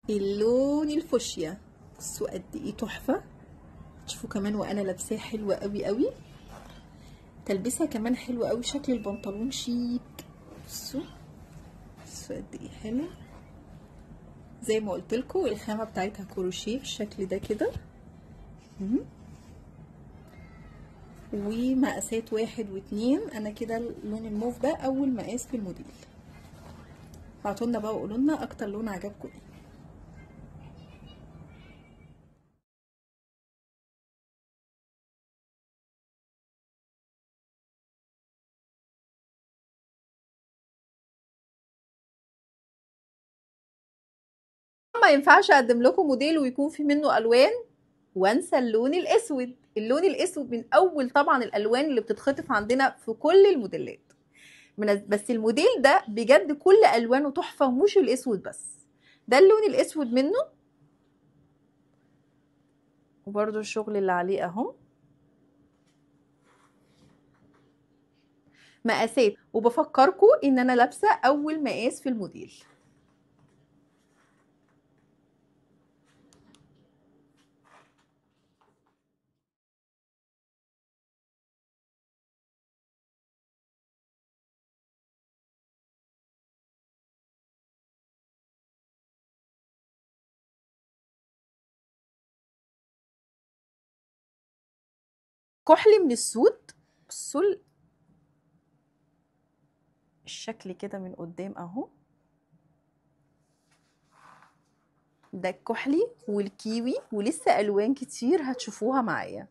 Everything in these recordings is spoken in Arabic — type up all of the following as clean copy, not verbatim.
اللون الفوشيا، بصوا قد ايه تحفه. تشوفوا كمان وانا لابساه حلوه قوي قوي، تلبسها كمان حلوه قوي، شكل البنطلون شيك. بصوا قد ايه حلو. زي ما قلت لكم الخامه بتاعتها كروشيه بالشكل ده كده، ومقاسات 1 و2. انا كده اللون الموف ده اول مقاس في الموديل. بعتولنا بقى وقولوا لنا اكتر لون عجبكم ايه. ما ينفعش اقدم لكم موديل ويكون في منه الوان وانسى اللون الاسود. اللون الاسود من اول طبعا الالوان اللي بتتخطف عندنا في كل الموديلات، بس الموديل ده بجد كل الوانه تحفه، ومش الاسود بس، ده اللون الاسود منه. وبرده الشغل اللي عليه اهو، مقاسات. وبفكركم ان انا لابسه اول مقاس في الموديل. كحلي من السود. بصوا الشكل كده من قدام اهو، ده الكحلي والكيوي، ولسه الوان كتير هتشوفوها معايا.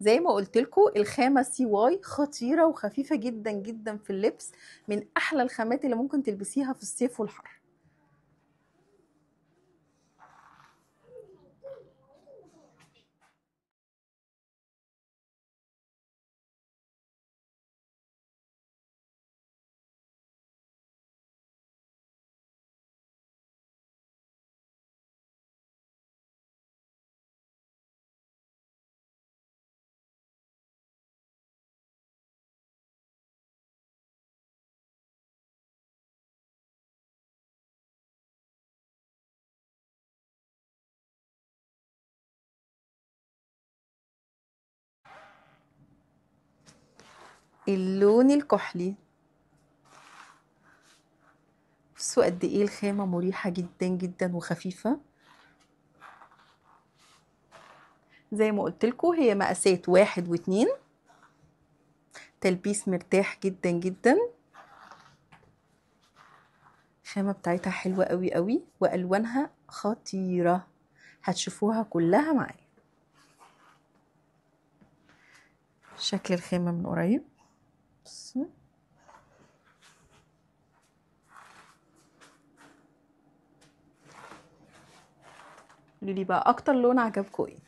زي ما قلت لكم الخامه سي واي خطيره وخفيفه جدا جدا في اللبس، من احلى الخامات اللي ممكن تلبسيها في الصيف والحر. اللون الكحلي، بصوا قد ايه الخامه مريحه جدا جدا وخفيفه. زي ما قلت لكم هي مقاسات 1 و2، تلبيس مرتاح جدا جدا. الخامه بتاعتها حلوه قوي قوي، والوانها خطيره، هتشوفوها كلها معايا. شكل الخامه من قريب، بصوا. قولوا لي بقى اكتر لون عجبكم ايه.